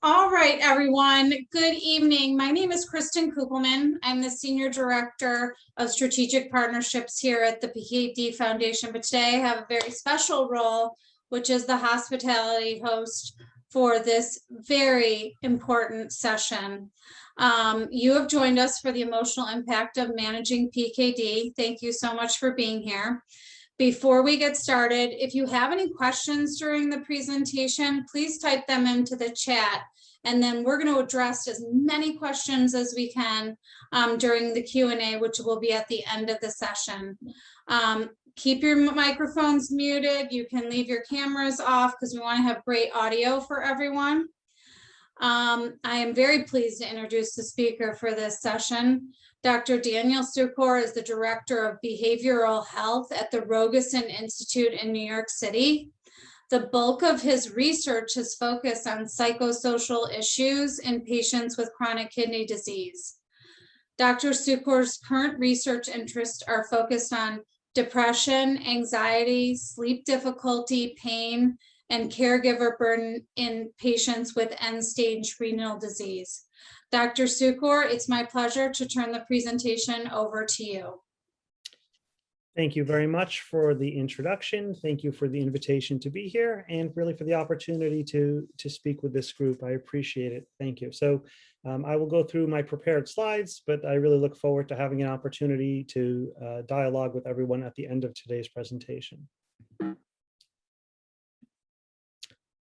All right, everyone. Good evening. My name is Kristen Kupelman. I'm the Senior Director of Strategic Partnerships here at the PKD Foundation. But today I have a very special role, which is the hospitality host for this very important session. You have joined us for the emotional impact of managing PKD. Thank you so much for being here. Before we get started, if you have any questions during the presentation, please type them into the chat, and then we're going to address as many questions as we can during the Q&A, which will be at the end of the session. Keep your microphones muted. You can leave your cameras off because we want to have great audio for everyone. I am very pleased to introduce the speaker for this session. Dr. Daniel Sukor is the Director of Behavioral Health at the Rogosin Institute in New York City. The bulk of his research is focused on psychosocial issues in patients with chronic kidney disease. Dr. Sukor's current research interests are focused on depression, anxiety, sleep difficulty, pain, and caregiver burden in patients with end-stage renal disease. Dr. Sukor, it's my pleasure to turn the presentation over to you. Thank you very much for the introduction. Thank you for the invitation to be here and really for the opportunity to speak with this group. I appreciate it. Thank you. So I will go through my prepared slides, but I really look forward to having an opportunity to dialogue with everyone at the end of today's presentation.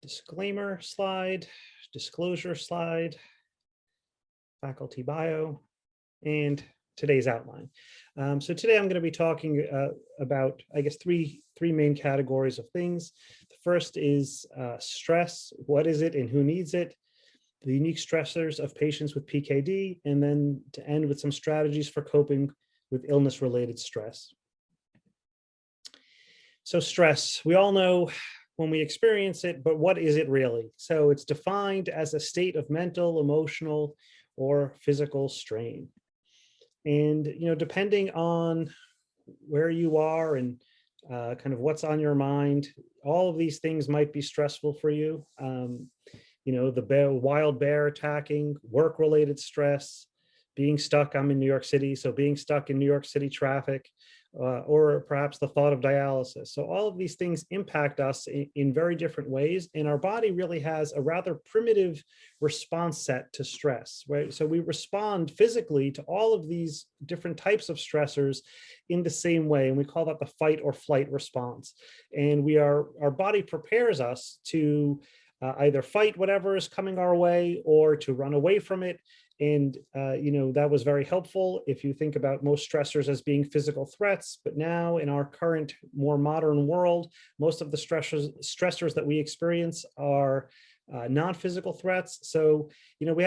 Disclaimer slide, disclosure slide, faculty bio, and today's outline. So today I'm going to be talking about, I guess, three main categories of things. The first is stress. What is it and who needs it? The unique stressors of patients with PKD, and then to end with some strategies for coping with illness-related stress. So stress, we all know when we experience it, but what is it really? So it's defined as a state of mental, emotional, or physical strain. And, depending on where you are and kind of what's on your mind, all of these things might be stressful for you. The wild bear attacking, work-related stress, being stuck, I'm in New York City, so being stuck in New York City traffic, or perhaps the thought of dialysis. So all of these things impact us in very different ways, and our body really has a rather primitive response set to stress, right? So we respond physically to all of these different types of stressors in the same way, and we call that the fight or flight response. And our body prepares us to either fight whatever is coming our way or to run away from it. And, that was very helpful if you think about most stressors as being physical threats. But now in our current, more modern world, most of the stressors that we experience are non-physical threats. So, we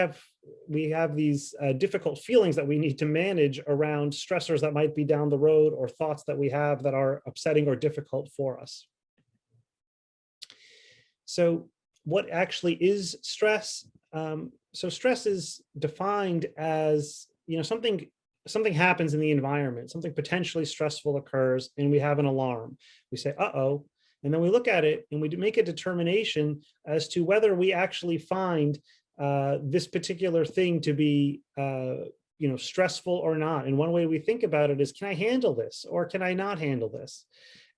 have these difficult feelings that we need to manage around stressors that might be down the road or thoughts that we have that are upsetting or difficult for us. So what actually is stress? So stress is defined as, something happens in the environment, something potentially stressful occurs, and we have an alarm. We say, uh-oh, and then we look at it and we make a determination as to whether we actually find this particular thing to be, stressful or not. And one way we think about it is, can I handle this or can I not handle this?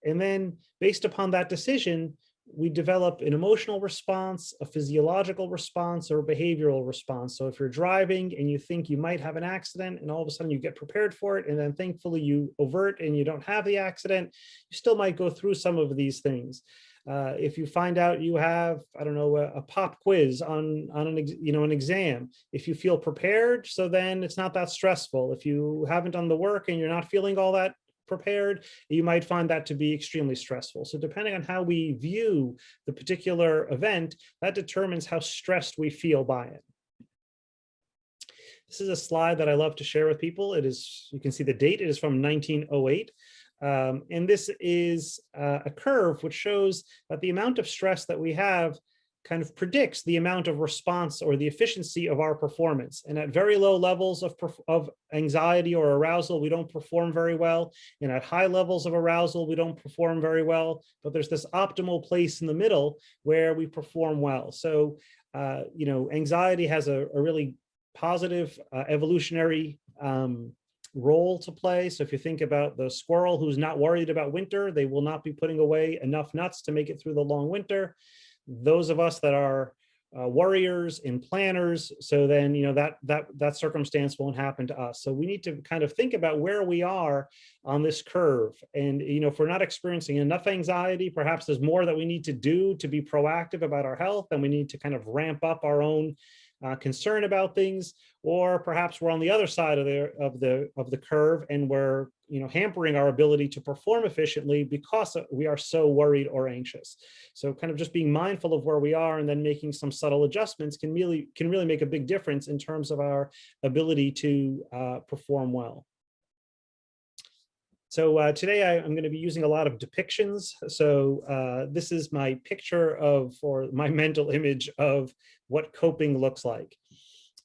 And then based upon that decision, we develop an emotional response, a physiological response, or a behavioral response. So if you're driving and you think you might have an accident and all of a sudden you get prepared for it, and then thankfully you avert and you don't have the accident, you still might go through some of these things. If you find out you have, I don't know, a pop quiz on an exam, if you feel prepared, so then it's not that stressful. If you haven't done the work and you're not feeling all that prepared, you might find that to be extremely stressful. So depending on how we view the particular event, that determines how stressed we feel by it. This is a slide that I love to share with people. It is, you can see the date, it is from 1908. And this is a curve which shows that the amount of stress that we have kind of predicts the amount of response or the efficiency of our performance. And at very low levels of anxiety or arousal, we don't perform very well. And at high levels of arousal, we don't perform very well. But there's this optimal place in the middle where we perform well. So, anxiety has a really positive evolutionary role to play. So if you think about the squirrel who's not worried about winter, they will not be putting away enough nuts to make it through the long winter. Those of us that are worriers and planners, so then that circumstance won't happen to us. So we need to kind of think about where we are on this curve. And if we're not experiencing enough anxiety, perhaps there's more that we need to do to be proactive about our health, and we need to kind of ramp up our own concern about things. Or perhaps we're on the other side of the curve, and we're hampering our ability to perform efficiently because we are so worried or anxious. So kind of just being mindful of where we are and then making some subtle adjustments can really make a big difference in terms of our ability to perform well. So today I'm going to be using a lot of depictions. So this is my picture or my mental image of what coping looks like.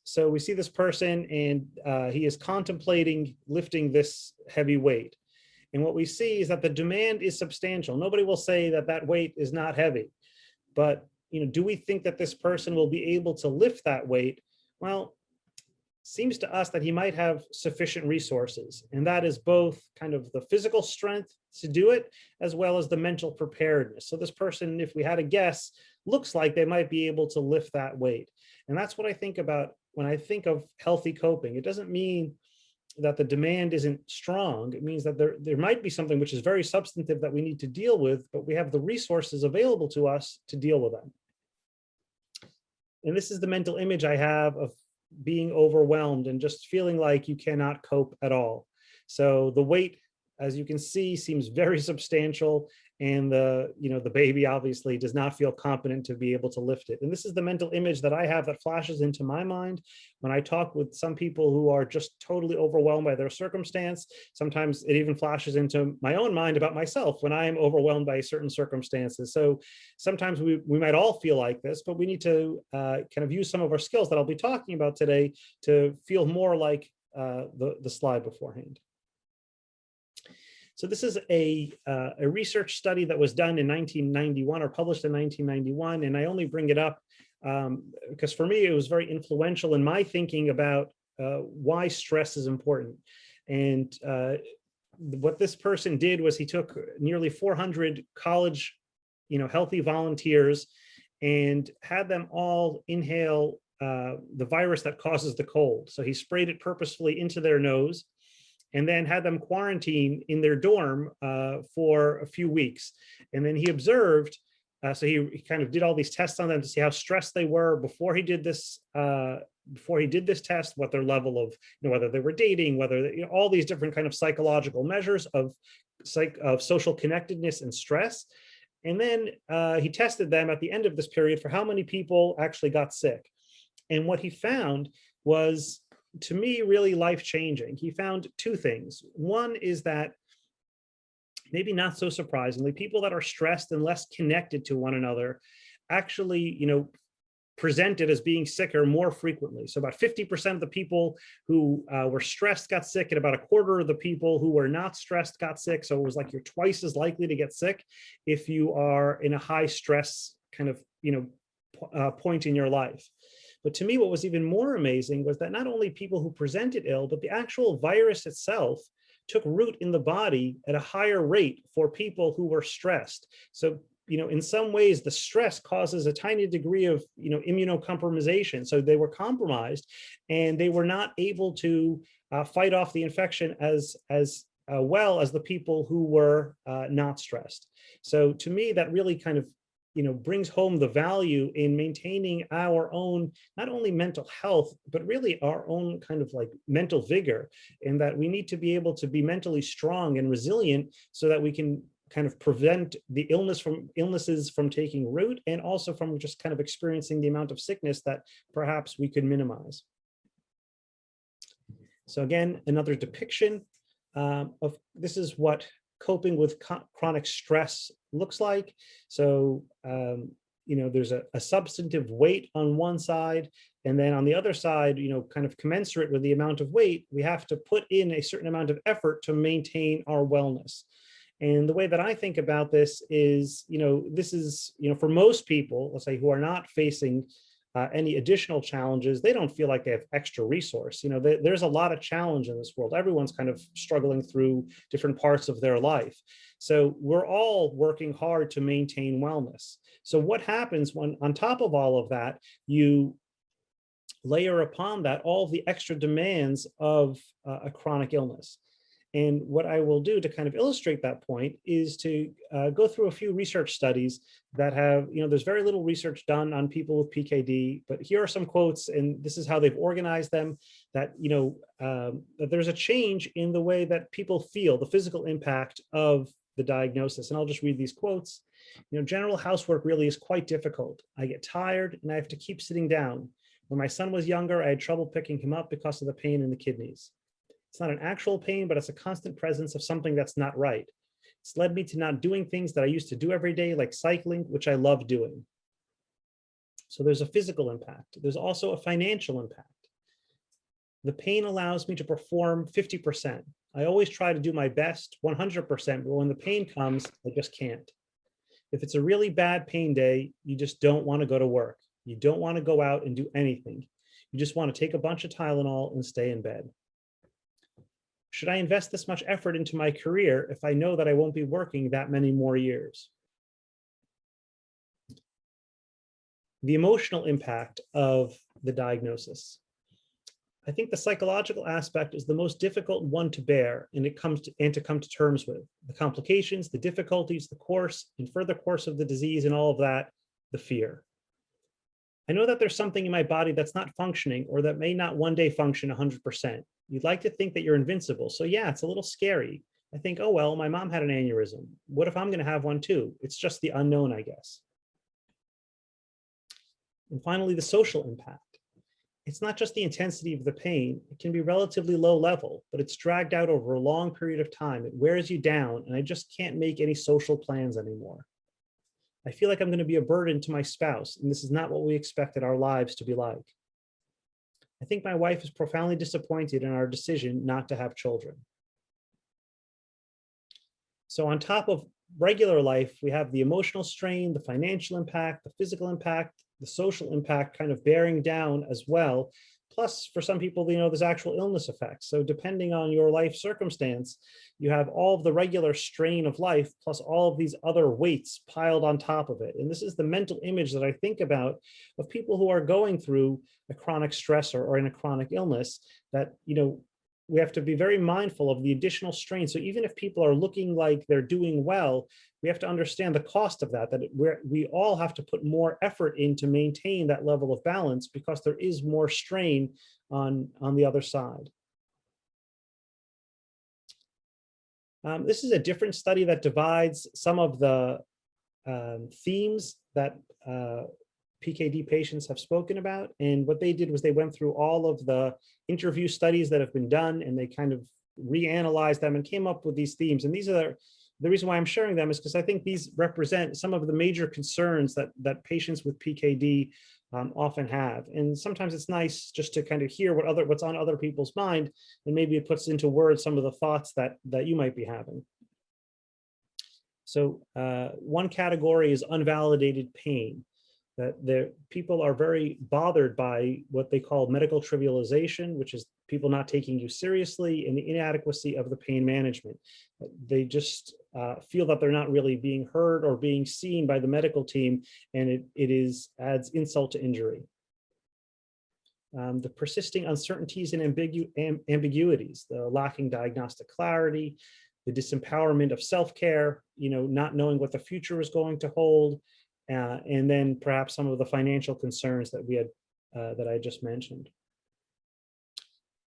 So we see this person, and he is contemplating lifting this heavy weight. And what we see is that the demand is substantial. Nobody will say that that weight is not heavy. But do we think that this person will be able to lift that weight? Well, seems to us that he might have sufficient resources, and that is both kind of the physical strength to do it as well as the mental preparedness. So this person, if we had a guess, looks like they might be able to lift that weight. And that's what I think about when I think of healthy coping. It doesn't mean that the demand isn't strong. It means that there might be something which is very substantive that we need to deal with, but we have the resources available to us to deal with them. And this is the mental image I have of being overwhelmed and just feeling like you cannot cope at all. So the weight, as you can see, seems very substantial, and the baby obviously does not feel competent to be able to lift it. And this is the mental image that I have that flashes into my mind when I talk with some people who are just totally overwhelmed by their circumstance. Sometimes it even flashes into my own mind about myself when I am overwhelmed by certain circumstances. So sometimes we might all feel like this, but we need to kind of use some of our skills that I'll be talking about today to feel more like the slide beforehand. So this is a research study that was done in 1991 or published in 1991. And I only bring it up because for me, it was very influential in my thinking about why stress is important. And what this person did was he took nearly 400 college, healthy volunteers and had them all inhale the virus that causes the cold. So he sprayed it purposefully into their nose, and then had them quarantine in their dorm for a few weeks. And then he observed, so he kind of did all these tests on them to see how stressed they were before he did this test, what their level of, whether they were dating, whether all these different kind of psychological measures of social connectedness and stress. And then he tested them at the end of this period for how many people actually got sick. And what he found was, to me, really life-changing. He found two things. One is that, maybe not so surprisingly, people that are stressed and less connected to one another actually, presented as being sicker more frequently. So about 50% of the people who were stressed got sick, and about a quarter of the people who were not stressed got sick. So it was like you're twice as likely to get sick if you are in a high stress kind of, point in your life. But to me, what was even more amazing was that not only people who presented ill, but the actual virus itself took root in the body at a higher rate for people who were stressed. So, in some ways, the stress causes a tiny degree of, immunocompromisation. So they were compromised, and they were not able to fight off the infection as well as the people who were not stressed. So to me, that really kind of brings home the value in maintaining our own, not only mental health, but really our own kind of like mental vigor, and that we need to be able to be mentally strong and resilient so that we can kind of prevent the illnesses from taking root, and also from just kind of experiencing the amount of sickness that perhaps we could minimize. So again, another depiction of this is what coping with chronic stress looks like. So there's a substantive weight on one side, and then on the other side, kind of commensurate with the amount of weight, we have to put in a certain amount of effort to maintain our wellness. And the way that I think about this is, this is, for most people, let's say, who are not facing any additional challenges, they don't feel like they have extra resource. There's a lot of challenge in this world. Everyone's kind of struggling through different parts of their life. So we're all working hard to maintain wellness. So what happens when, on top of all of that, you layer upon that all the extra demands of a chronic illness? And what I will do to kind of illustrate that point is to go through a few research studies that have, there's very little research done on people with PKD, but here are some quotes, and this is how they've organized them, that, that there's a change in the way that people feel, the physical impact of the diagnosis. And I'll just read these quotes. General housework really is quite difficult. I get tired and I have to keep sitting down. When my son was younger, I had trouble picking him up because of the pain in the kidneys. It's not an actual pain, but it's a constant presence of something that's not right. It's led me to not doing things that I used to do every day, like cycling, which I love doing. So there's a physical impact. There's also a financial impact. The pain allows me to perform 50%. I always try to do my best 100%, but when the pain comes, I just can't. If it's a really bad pain day, you just don't want to go to work. You don't want to go out and do anything. You just want to take a bunch of Tylenol and stay in bed. Should I invest this much effort into my career if I know that I won't be working that many more years? The emotional impact of the diagnosis. I think the psychological aspect is the most difficult one to bear, and to come to terms with. The complications, the difficulties, the course and further course of the disease, and all of that, the fear. I know that there's something in my body that's not functioning, or that may not one day function 100%. You'd like to think that you're invincible. So yeah, it's a little scary. I think, oh, well, my mom had an aneurysm. What if I'm going to have one too? It's just the unknown, I guess. And finally, the social impact. It's not just the intensity of the pain. It can be relatively low level, but it's dragged out over a long period of time. It wears you down, and I just can't make any social plans anymore. I feel like I'm going to be a burden to my spouse, and this is not what we expected our lives to be like. I think my wife is profoundly disappointed in our decision not to have children. So on top of regular life, we have the emotional strain, the financial impact, the physical impact, the social impact kind of bearing down as well. Plus, for some people, there's actual illness effects. So depending on your life circumstance, you have all of the regular strain of life, plus all of these other weights piled on top of it. And this is the mental image that I think about of people who are going through a chronic stressor or in a chronic illness, that, we have to be very mindful of the additional strain. So even if people are looking like they're doing well, we have to understand the cost of that, we all have to put more effort in to maintain that level of balance, because there is more strain on the other side. This is a different study that divides some of the themes that PKD patients have spoken about. And what they did was they went through all of the interview studies that have been done, and they kind of reanalyzed them and came up with these themes. And these are the reason why I'm sharing them is because I think these represent some of the major concerns that patients with PKD often have. And sometimes it's nice just to kind of hear what's on other people's mind, and maybe it puts into words some of the thoughts that you might be having. So one category is unvalidated pain. That people are very bothered by what they call medical trivialization, which is people not taking you seriously, and the inadequacy of the pain management. They just feel that they're not really being heard or being seen by the medical team, and it adds insult to injury. The persisting uncertainties and ambiguities, the lacking diagnostic clarity, the disempowerment of self-care, not knowing what the future is going to hold, and then perhaps some of the financial concerns that we had that I just mentioned.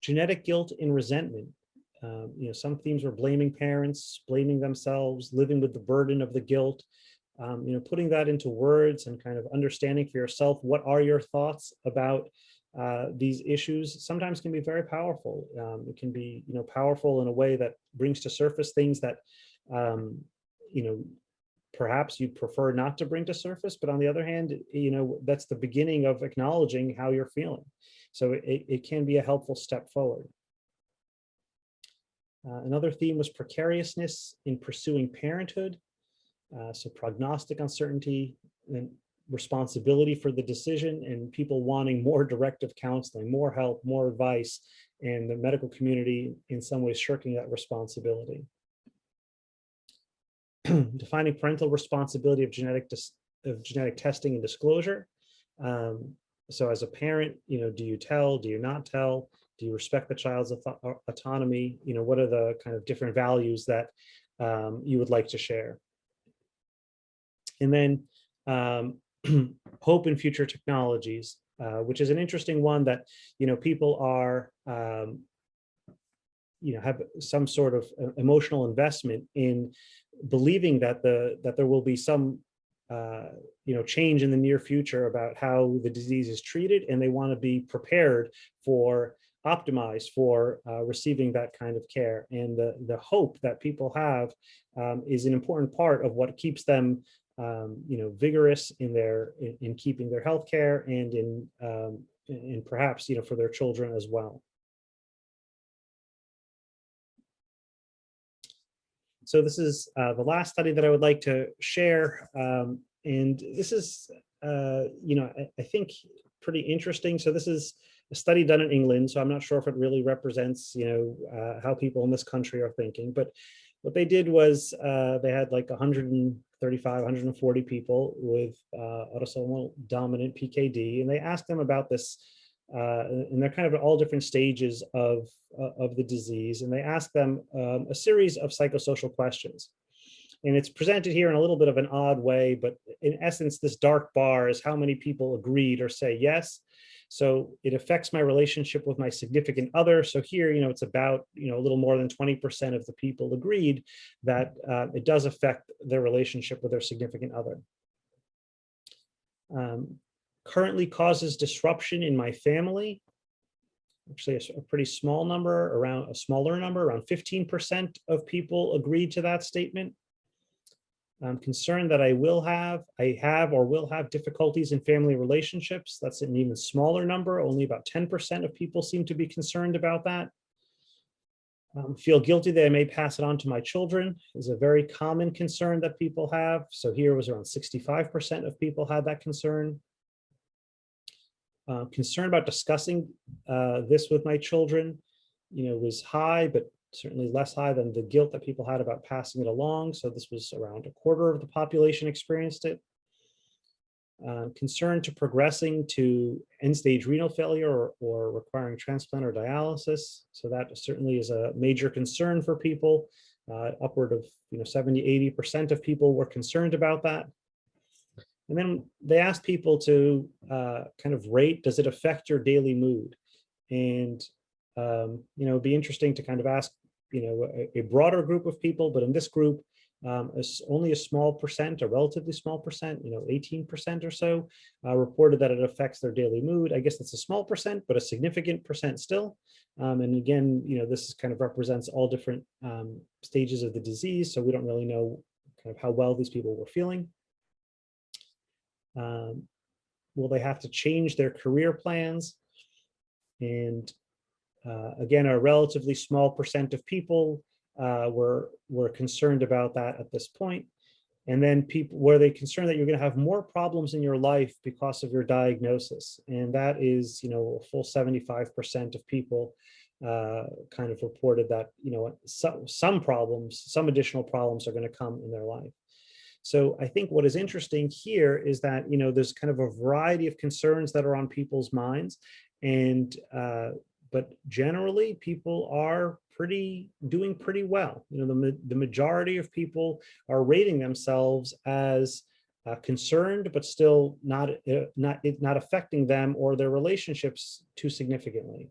Genetic guilt and resentment. Some themes were blaming parents, blaming themselves, living with the burden of the guilt. Putting that into words and kind of understanding for yourself, what are your thoughts about these issues, sometimes can be very powerful. It can be, powerful in a way that brings to surface things that, perhaps you'd prefer not to bring to surface, but on the other hand, that's the beginning of acknowledging how you're feeling. So it can be a helpful step forward. Another theme was precariousness in pursuing parenthood. So prognostic uncertainty and responsibility for the decision, and people wanting more directive counseling, more help, more advice, and the medical community in some ways shirking that responsibility. Defining parental responsibility of genetic testing and disclosure. So as a parent, do you tell, do you not tell? Do you respect the child's autonomy? What are the kind of different values that you would like to share? And then hope in future technologies, which is an interesting one that, people are, have some sort of emotional investment in believing that there will be some, change in the near future about how the disease is treated, and they want to be prepared for, optimized for receiving that kind of care. And the hope that people have is an important part of what keeps them vigorous in keeping their health care, and in perhaps, for their children as well. So this is the last study that I would like to share. And this is, I think pretty interesting. So this is a study done in England. So I'm not sure if it really represents, how people in this country are thinking. But what they did was they had like 135, 140 people with autosomal dominant PKD, and they asked them about this. And they're kind of at all different stages of the disease. And they asked them a series of psychosocial questions. And it's presented here in a little bit of an odd way, but in essence, this dark bar is how many people agreed or say yes. So it affects my relationship with my significant other. So here, it's about, a little more than 20% of the people agreed that it does affect their relationship with their significant other. Currently causes disruption in my family. Actually, a pretty small number, around 15% of people agreed to that statement. I'm concerned that I have or will have difficulties in family relationships. That's an even smaller number. Only about 10% of people seem to be concerned about that. Feel guilty that I may pass it on to my children is a very common concern that people have. So here was around 65% of people had that concern. Concern about discussing this with my children, was high, but certainly less high than the guilt that people had about passing it along. So this was around a quarter of the population experienced it. Concern to progressing to end-stage renal failure or requiring transplant or dialysis. So that certainly is a major concern for people. Upward of 70, 80% of people were concerned about that. And then they asked people to kind of rate, does it affect your daily mood? And, it'd be interesting to kind of ask, a broader group of people, but in this group, only a small percent, a relatively small percent, 18% or so, reported that it affects their daily mood. I guess that's a small percent, but a significant percent still. And again, this kind of represents all different stages of the disease. So we don't really know kind of how well these people were feeling. Will they have to change their career plans? And again, a relatively small percent of people were concerned about that at this point. And then were they concerned that you're going to have more problems in your life because of your diagnosis? And that is, a full 75% of people kind of reported that, some additional problems are going to come in their life. So I think what is interesting here is that, there's kind of a variety of concerns that are on people's minds. And but generally people are doing pretty well. The majority of people are rating themselves as concerned, but still not affecting them or their relationships too significantly.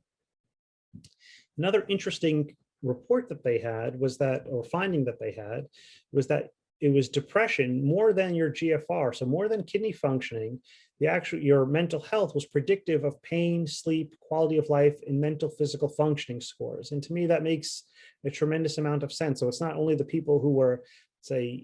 Another interesting report that they had was that, or finding that they had, was that it was depression more than your GFR, so more than kidney functioning. Your mental health was predictive of pain, sleep, quality of life, and mental physical functioning scores. And to me, that makes a tremendous amount of sense. So it's not only the people who were say,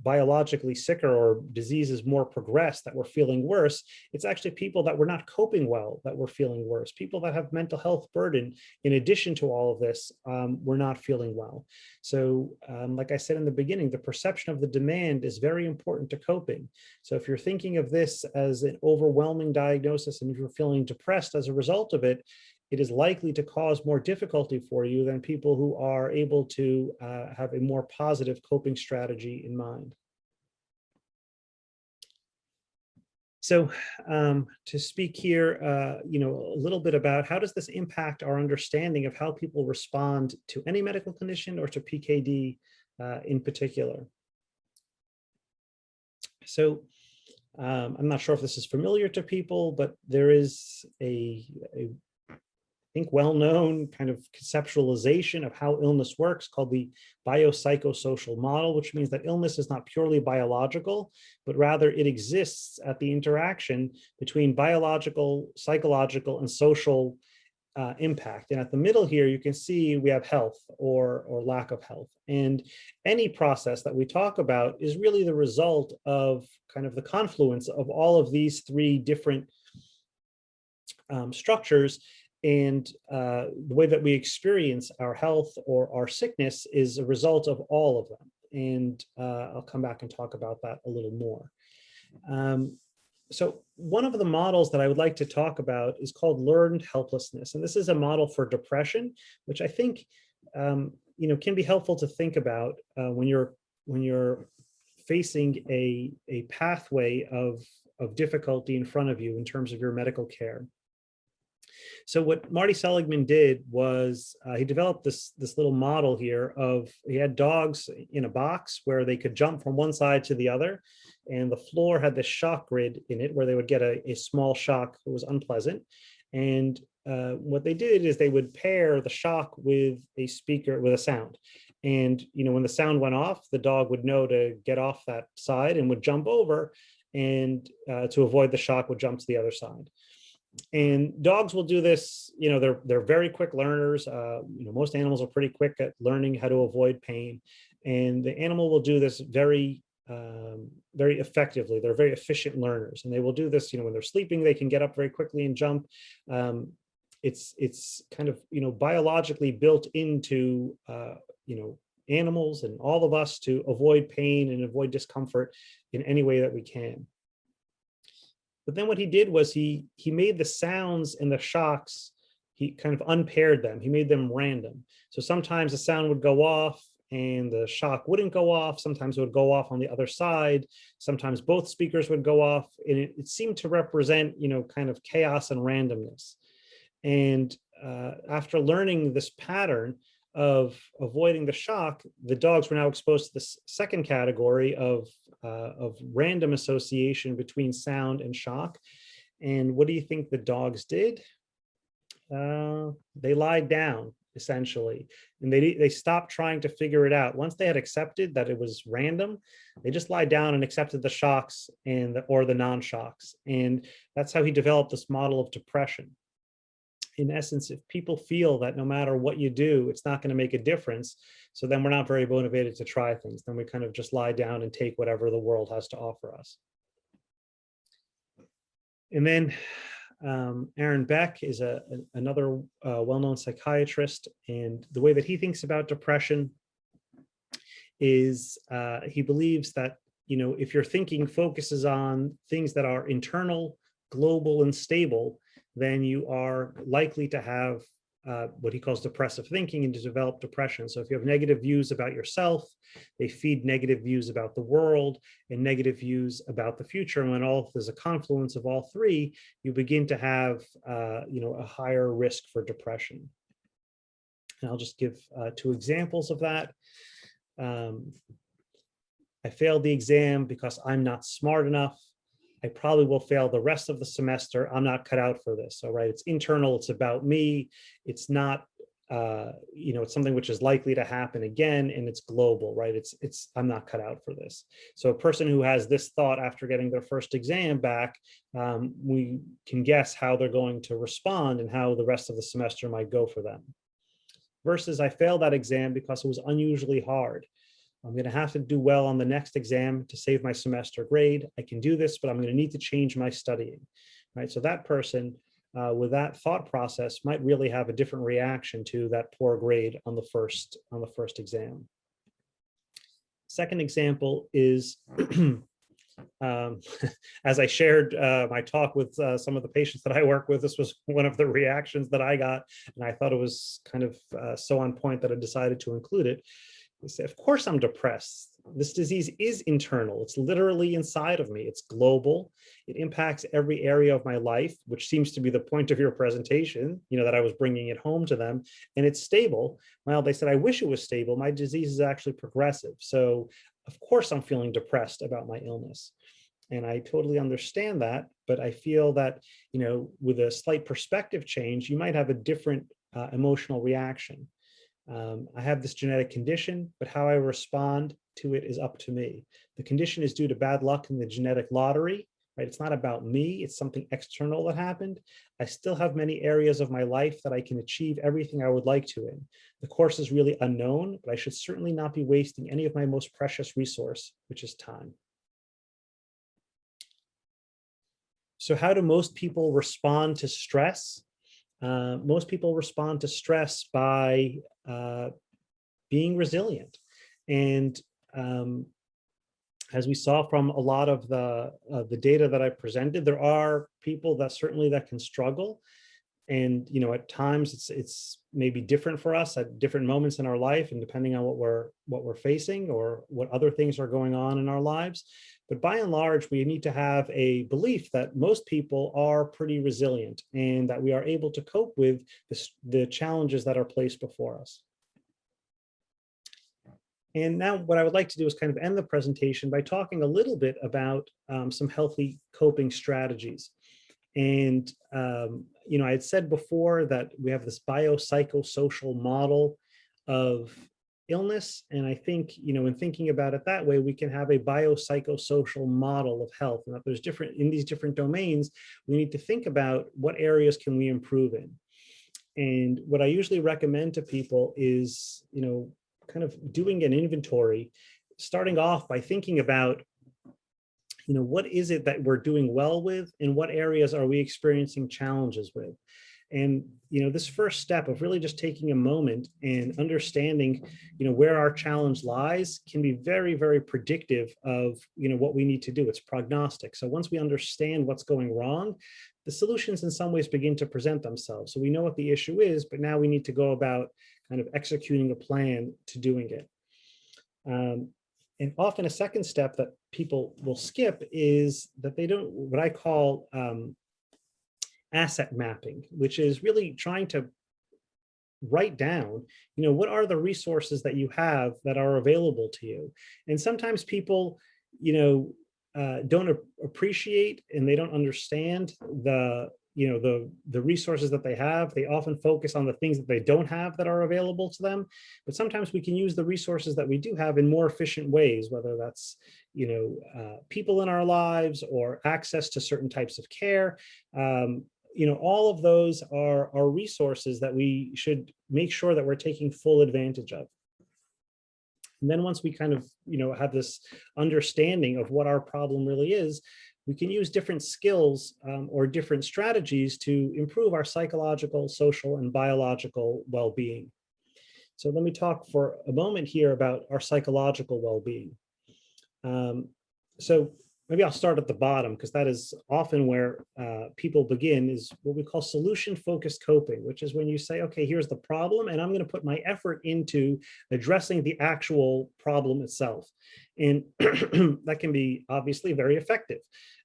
biologically sicker or diseases more progressed that we're feeling worse. It's actually people that were not coping well that were feeling worse. People that have mental health burden, in addition to all of this, were not feeling well. So like I said in the beginning, the perception of the demand is very important to coping. So if you're thinking of this as an overwhelming diagnosis and if you're feeling depressed as a result of it, it is likely to cause more difficulty for you than people who are able to have a more positive coping strategy in mind. So to speak here, a little bit about how does this impact our understanding of how people respond to any medical condition or to PKD in particular. So I'm not sure if this is familiar to people, but there is a well-known kind of conceptualization of how illness works called the biopsychosocial model, which means that illness is not purely biological, but rather it exists at the interaction between biological, psychological, and social impact. And at the middle here, you can see we have health or lack of health. And any process that we talk about is really the result of kind of the confluence of all of these three different structures. And the way that we experience our health or our sickness is a result of all of them. And I'll come back and talk about that a little more. So one of the models that I would like to talk about is called learned helplessness. And this is a model for depression, which I think can be helpful to think about when you're facing a pathway of difficulty in front of you in terms of your medical care. So what Marty Seligman did was he developed this little model here of, he had dogs in a box where they could jump from one side to the other. And the floor had this shock grid in it where they would get a small shock that was unpleasant. And what they did is they would pair the shock with a speaker, with a sound. And, when the sound went off, the dog would know to get off that side and would jump over, and to avoid the shock would jump to the other side. And dogs will do this, they're very quick learners. Most animals are pretty quick at learning how to avoid pain. And the animal will do this very effectively. They're very efficient learners. And they will do this, when they're sleeping, they can get up very quickly and jump. It's kind of, biologically built into, animals and all of us to avoid pain and avoid discomfort in any way that we can. But then what he did was he made the sounds and the shocks, he kind of unpaired them. He made them random. So sometimes the sound would go off and the shock wouldn't go off. Sometimes it would go off on the other side. Sometimes both speakers would go off. And it seemed to represent, kind of chaos and randomness. And after learning this pattern of avoiding the shock, the dogs were now exposed to this second category of random association between sound and shock. And what do you think the dogs did? They lied down, essentially, and they stopped trying to figure it out. Once they had accepted that it was random, they just lied down and accepted the shocks or the non-shocks. And that's how he developed this model of depression. In essence, if people feel that no matter what you do, it's not going to make a difference, so then we're not very motivated to try things. Then we kind of just lie down and take whatever the world has to offer us. And then Aaron Beck is another well-known psychiatrist, and the way that he thinks about depression is he believes that, if your thinking focuses on things that are internal, global, and stable, then you are likely to have what he calls depressive thinking and to develop depression. So if you have negative views about yourself, they feed negative views about the world and negative views about the future. And when there's a confluence of all three, you begin to have a higher risk for depression. And I'll just give 2 examples of that. I failed the exam because I'm not smart enough. I probably will fail the rest of the semester. I'm not cut out for this. So, right, it's internal, it's about me. It's not, it's something which is likely to happen again, and it's global, right? I'm not cut out for this. So a person who has this thought after getting their first exam back, we can guess how they're going to respond and how the rest of the semester might go for them. Versus I failed that exam because it was unusually hard. I'm going to have to do well on the next exam to save my semester grade. I can do this, but I'm going to need to change my studying, right? So that person with that thought process might really have a different reaction to that poor grade on the first exam. Second example is, as I shared my talk with some of the patients that I work with, this was one of the reactions that I got, and I thought it was kind of so on point that I decided to include it. They say, of course I'm depressed. This disease is internal. It's literally inside of me. It's global. It impacts every area of my life, which seems to be the point of your presentation, that I was bringing it home to them, and it's stable. Well, they said, I wish it was stable. My disease is actually progressive. So of course I'm feeling depressed about my illness. And I totally understand that, but I feel that, with a slight perspective change, you might have a different emotional reaction. I have this genetic condition, but how I respond to it is up to me. The condition is due to bad luck in the genetic lottery, right? It's not about me, it's something external that happened. I still have many areas of my life that I can achieve everything I would like to in. The course is really unknown, but I should certainly not be wasting any of my most precious resource, which is time. So how do most people respond to stress? Most people respond to stress by being resilient. And as we saw from a lot of the data that I presented, there are people that certainly that can struggle. And at times it's maybe different for us at different moments in our life, and depending on what we're facing or what other things are going on in our lives. But by and large, we need to have a belief that most people are pretty resilient and that we are able to cope with the challenges that are placed before us. And now what I would like to do is kind of end the presentation by talking a little bit about some healthy coping strategies. And, I had said before that we have this biopsychosocial model of illness. And I think, in thinking about it that way, we can have a biopsychosocial model of health. And that there's in these different domains, we need to think about what areas can we improve in. And what I usually recommend to people is, kind of doing an inventory, starting off by thinking about, what is it that we're doing well with and what areas are we experiencing challenges with? And, this first step of really just taking a moment and understanding, where our challenge lies can be very, very predictive of, what we need to do. It's prognostic. So once we understand what's going wrong, the solutions in some ways begin to present themselves. So we know what the issue is, but now we need to go about kind of executing a plan to doing it. And often a second step that people will skip is that they don't, what I call asset mapping, which is really trying to write down, what are the resources that you have that are available to you. And sometimes people, don't appreciate and they don't understand the resources that they have. They often focus on the things that they don't have that are available to them. But sometimes we can use the resources that we do have in more efficient ways, whether that's, people in our lives or access to certain types of care. All of those are resources that we should make sure that we're taking full advantage of. And then once we kind of, have this understanding of what our problem really is, we can use different skills or different strategies to improve our psychological, social, and biological well-being. So let me talk for a moment here about our psychological well-being. So maybe I'll start at the bottom, because that is often where people begin, is what we call solution-focused coping, which is when you say, okay, here's the problem, and I'm going to put my effort into addressing the actual problem itself. And that can be obviously very effective.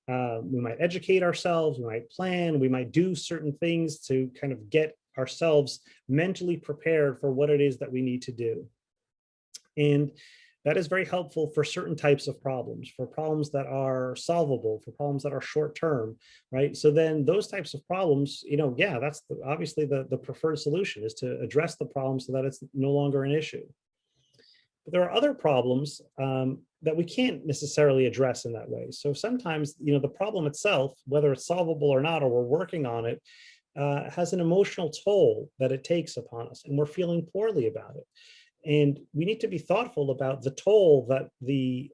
We might educate ourselves, we might plan, we might do certain things to kind of get ourselves mentally prepared for what it is that we need to do. And that is very helpful for certain types of problems, for problems that are solvable, for problems that are short term, right? So then those types of problems, that's obviously the preferred solution, is to address the problem so that it's no longer an issue. But there are other problems that we can't necessarily address in that way. So sometimes, the problem itself, whether it's solvable or not, or we're working on it, has an emotional toll that it takes upon us, and we're feeling poorly about it. And we need to be thoughtful about the toll that the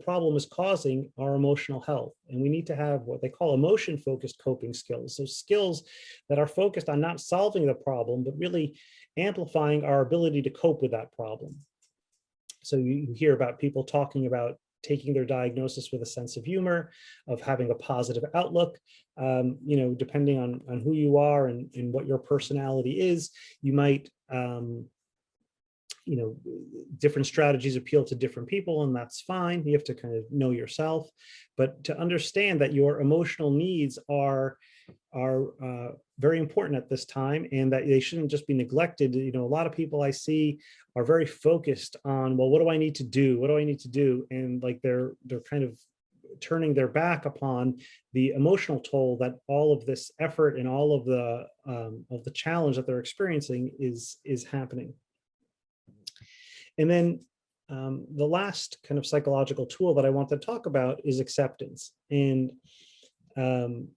problem is causing our emotional health. And we need to have what they call emotion-focused coping skills. So skills that are focused on not solving the problem, but really amplifying our ability to cope with that problem. So you hear about people talking about taking their diagnosis with a sense of humor, of having a positive outlook. Depending on who you are and what your personality is, you might different strategies appeal to different people, and that's fine. You have to kind of know yourself, but to understand that your emotional needs are very important at this time, and that they shouldn't just be neglected. A lot of people I see are very focused on, well, what do I need to do? What do I need to do? And like they're kind of turning their back upon the emotional toll that all of this effort and all of the challenge that they're experiencing is happening. And then the last kind of psychological tool that I want to talk about is acceptance. And one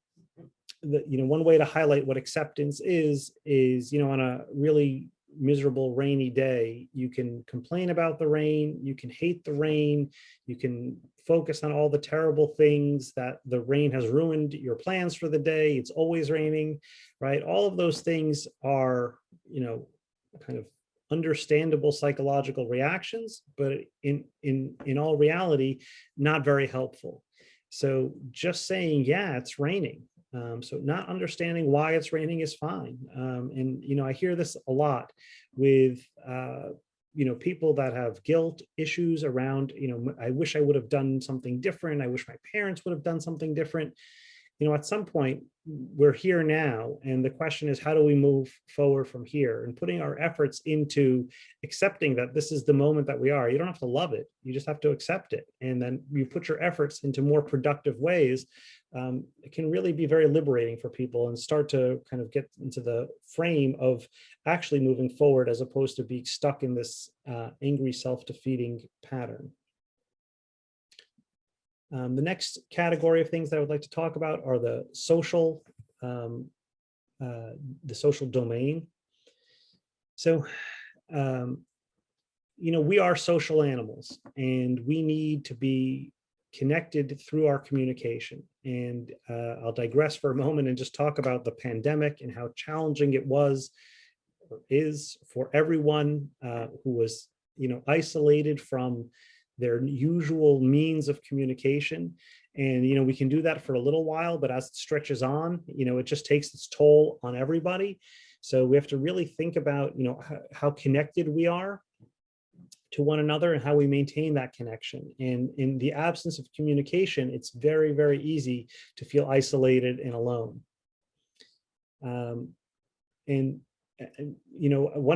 way to highlight what acceptance is on a really miserable rainy day, you can complain about the rain, you can hate the rain, you can focus on all the terrible things that the rain has ruined your plans for the day. It's always raining, right? All of those things are, kind of understandable psychological reactions, but in all reality, not very helpful. So just saying, yeah, it's raining. So not understanding why it's raining is fine. And I hear this a lot with people that have guilt issues around, I wish I would have done something different. I wish my parents would have done something different. At some point, we're here now, and the question is, how do we move forward from here? And putting our efforts into accepting that this is the moment that we are. You don't have to love it, you just have to accept it. And then you put your efforts into more productive ways. It can really be very liberating for people and start to kind of get into the frame of actually moving forward, as opposed to being stuck in this angry, self-defeating pattern. The next category of things that I would like to talk about are the social domain. So, we are social animals, and we need to be connected through our communication. And I'll digress for a moment and just talk about the pandemic and how challenging it was or is for everyone who was, isolated from their usual means of communication. And, we can do that for a little while, but as it stretches on, it just takes its toll on everybody. So we have to really think about, how connected we are to one another and how we maintain that connection. And in the absence of communication, it's very, very easy to feel isolated and alone. One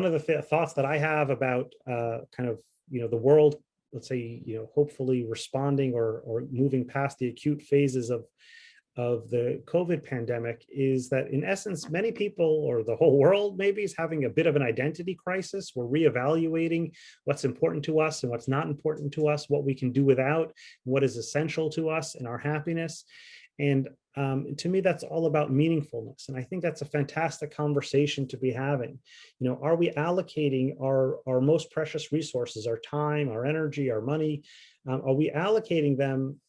of the thoughts that I have about kind of, the world, let's say, hopefully responding or moving past the acute phases of the COVID pandemic, is that in essence, many people, or the whole world maybe, is having a bit of an identity crisis. We're reevaluating what's important to us and what's not important to us, what we can do without, what is essential to us and our happiness. And to me, that's all about meaningfulness. And I think that's a fantastic conversation to be having. Are we allocating our most precious resources, our time, our energy, our money? Are we allocating them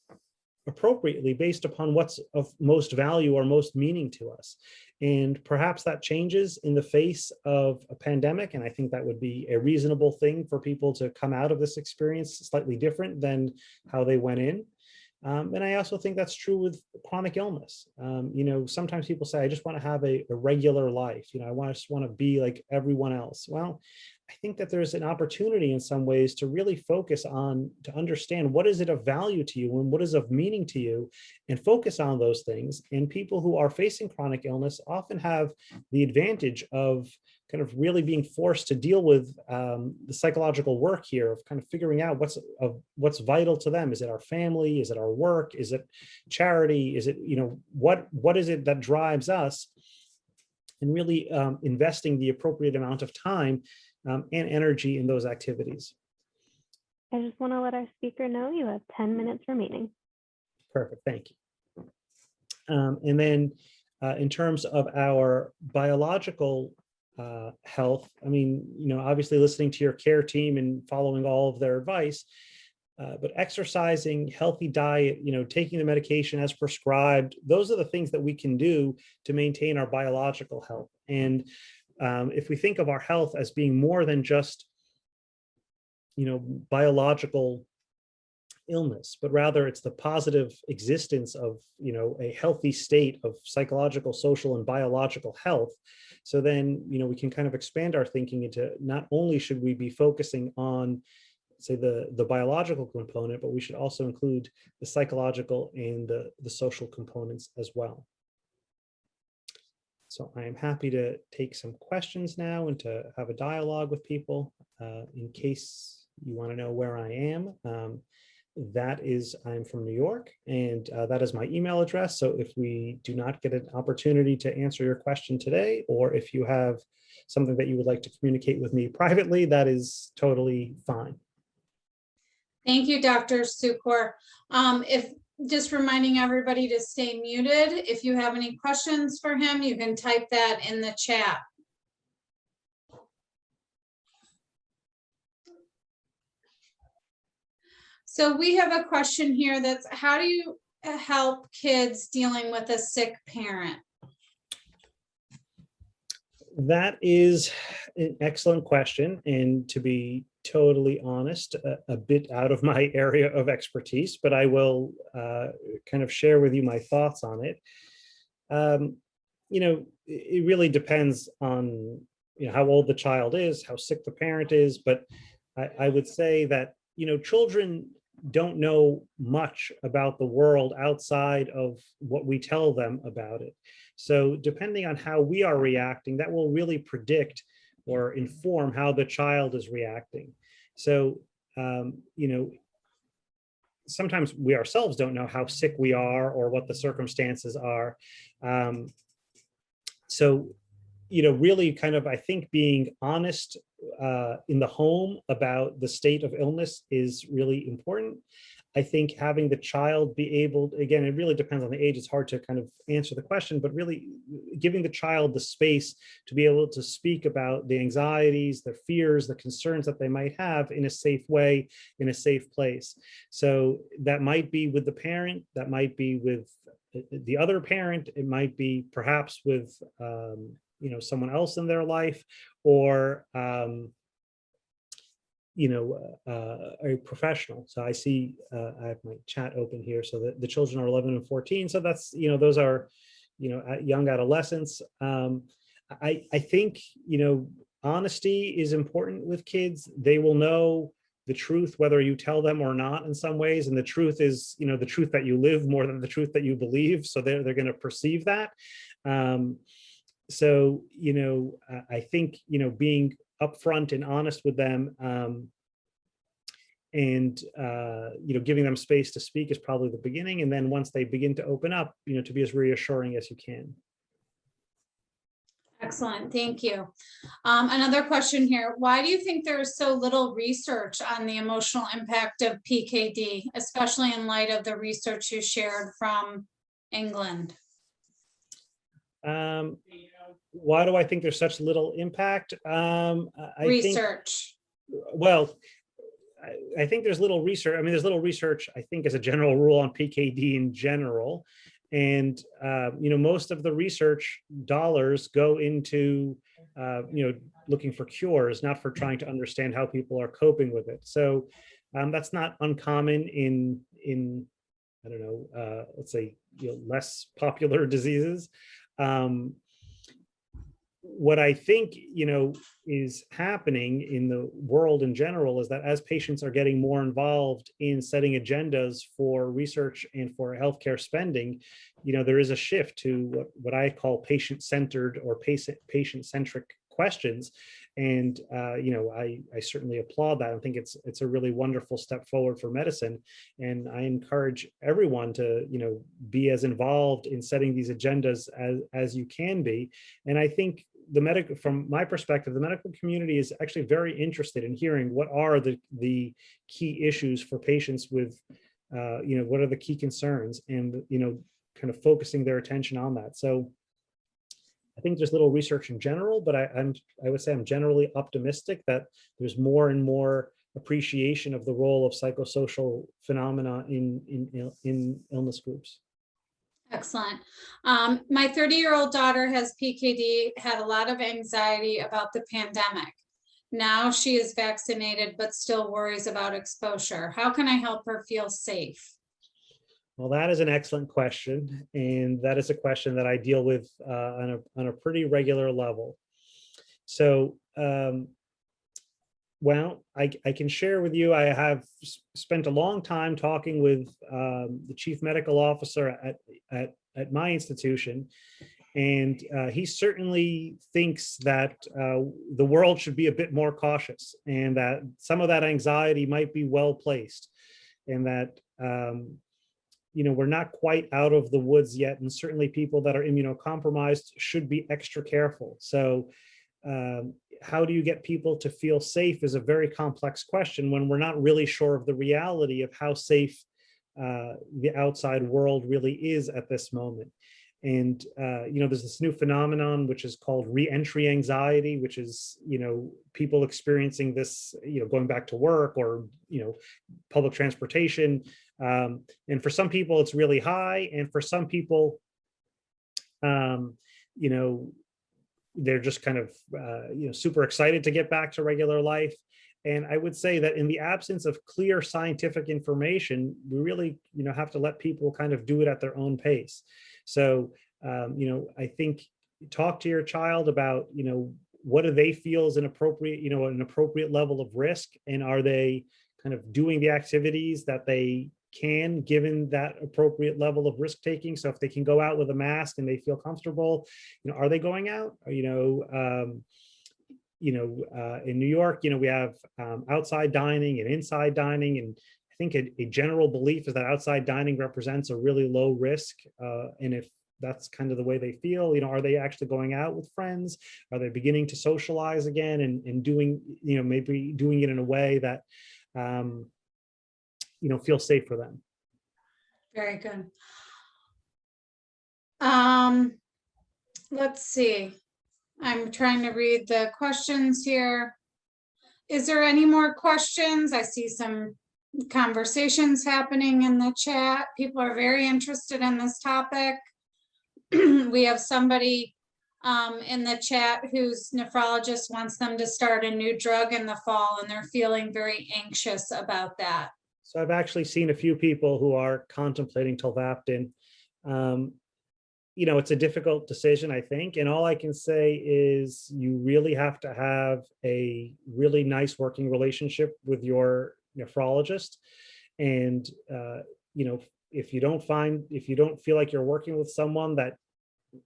appropriately based upon what's of most value or most meaning to us? And perhaps that changes in the face of a pandemic. And I think that would be a reasonable thing for people to come out of this experience slightly different than how they went in. And I also think that's true with chronic illness. Sometimes people say, I just want to have a regular life. I just want to be like everyone else. Well, I think that there's an opportunity in some ways to really focus on, to understand what is it of value to you and what is of meaning to you, and focus on those things. And people who are facing chronic illness often have the advantage of kind of really being forced to deal with the psychological work here of kind of figuring out what's vital to them. Is it our family? Is it our work? Is it charity? Is it, what is it that drives us? And really investing the appropriate amount of time and energy in those activities. I just want to let our speaker know you have 10 minutes remaining. Perfect, thank you. And then in terms of our biological health. I mean, obviously listening to your care team and following all of their advice, but exercising, healthy diet, taking the medication as prescribed, those are the things that we can do to maintain our biological health. And if we think of our health as being more than just, biological illness, but rather it's the positive existence of, a healthy state of psychological, social, and biological health. So then, we can kind of expand our thinking into not only should we be focusing on, say, the biological component, but we should also include the psychological and the social components as well. So I am happy to take some questions now and to have a dialogue with people. In case you want to know where I am, I'm from New York, and that is my email address. So if we do not get an opportunity to answer your question today, or if you have something that you would like to communicate with me privately, that is totally fine. Thank you, Dr. Sukor. If just reminding everybody to stay muted. If you have any questions for him, you can type that in the chat. So we have a question here that's, how do you help kids dealing with a sick parent? That is an excellent question. And to be totally honest, a bit out of my area of expertise, but I will kind of share with you my thoughts on it. It really depends on how old the child is, how sick the parent is, but I would say that children don't know much about the world outside of what we tell them about it. So depending on how we are reacting, that will really predict or inform how the child is reacting. So, sometimes we ourselves don't know how sick we are or what the circumstances are. So, really kind of, I think, being honest in the home about the state of illness is really important. I think having the child be able, again, it really depends on the age. It's hard to kind of answer the question, but really giving the child the space to be able to speak about the anxieties, the fears, the concerns that they might have in a safe way, in a safe place. So that might be with the parent, that might be with the other parent, it might be perhaps with someone else in their life, or a professional. So I see I have my chat open here, so that the children are 11 and 14. So that's, those are, young adolescents. I think, honesty is important with kids. They will know the truth, whether you tell them or not in some ways. And the truth is, the truth that you live more than the truth that you believe. So they're going to perceive that. So, I think, being upfront and honest with them, and giving them space to speak is probably the beginning. And then once they begin to open up, to be as reassuring as you can. Excellent, thank you. Another question here. Why do you think there is so little research on the emotional impact of PKD, especially in light of the research you shared from England? Why do I think there's such little impact? Research. I think there's little research. I mean, there's little research, I think, as a general rule on PKD in general. And, most of the research dollars go into, looking for cures, not for trying to understand how people are coping with it. So that's not uncommon in I don't know, let's say, less popular diseases. What I think, is happening in the world in general is that as patients are getting more involved in setting agendas for research and for healthcare spending, there is a shift to what I call patient-centered or patient-centric questions. And, I certainly applaud that. I think it's a really wonderful step forward for medicine. And I encourage everyone to, be as involved in setting these agendas as you can be. And I think from my perspective, the medical community is actually very interested in hearing what are the key issues for patients with, what are the key concerns, and, kind of focusing their attention on that. So I think there's little research in general, but I would say I'm generally optimistic that there's more and more appreciation of the role of psychosocial phenomena in illness groups. Excellent. My 30-year-old daughter has PKD, had a lot of anxiety about the pandemic. Now she is vaccinated, but still worries about exposure. How can I help her feel safe? Well, that is an excellent question. And that is a question that I deal with on a pretty regular level. So, well, I can share with you, I have spent a long time talking with the chief medical officer at my institution. And he certainly thinks that the world should be a bit more cautious, and that some of that anxiety might be well placed, and that we're not quite out of the woods yet, and certainly people that are immunocompromised should be extra careful. So how do you get people to feel safe is a very complex question when we're not really sure of the reality of how safe the outside world really is at this moment. And there's this new phenomenon which is called re-entry anxiety, which is people experiencing this going back to work or public transportation, and for some people it's really high, and for some people they're just kind of super excited to get back to regular life. And I would say that in the absence of clear scientific information, we really have to let people kind of do it at their own pace. So I think talk to your child about what do they feel is an appropriate level of risk, and are they kind of doing the activities that they can given that appropriate level of risk taking. So if they can go out with a mask and they feel comfortable, are they going out? In New York, we have outside dining and inside dining, and I think a general belief is that outside dining represents a really low risk, and if that's kind of the way they feel, are they actually going out with friends? Are they beginning to socialize again and doing, maybe doing it in a way that feel safe for them? Very good. Let's see. I'm trying to read the questions here. Is there any more questions? I see some conversations happening in the chat. People are very interested in this topic. We have somebody in the chat whose nephrologist wants them to start a new drug in the fall, and they're feeling very anxious about that. So I've actually seen a few people who are contemplating tolvaptan. It's a difficult decision, I think. And all I can say is you really have to have a really nice working relationship with your nephrologist. And, if you don't feel like you're working with someone that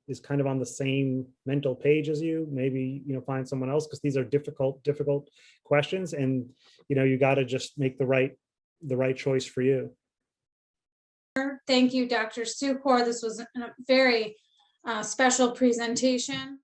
is kind of on the same mental page as you, maybe, find someone else, because these are difficult questions, and, you got to just make the right choice for you. Thank you, Dr. Sukor. This was a very special presentation.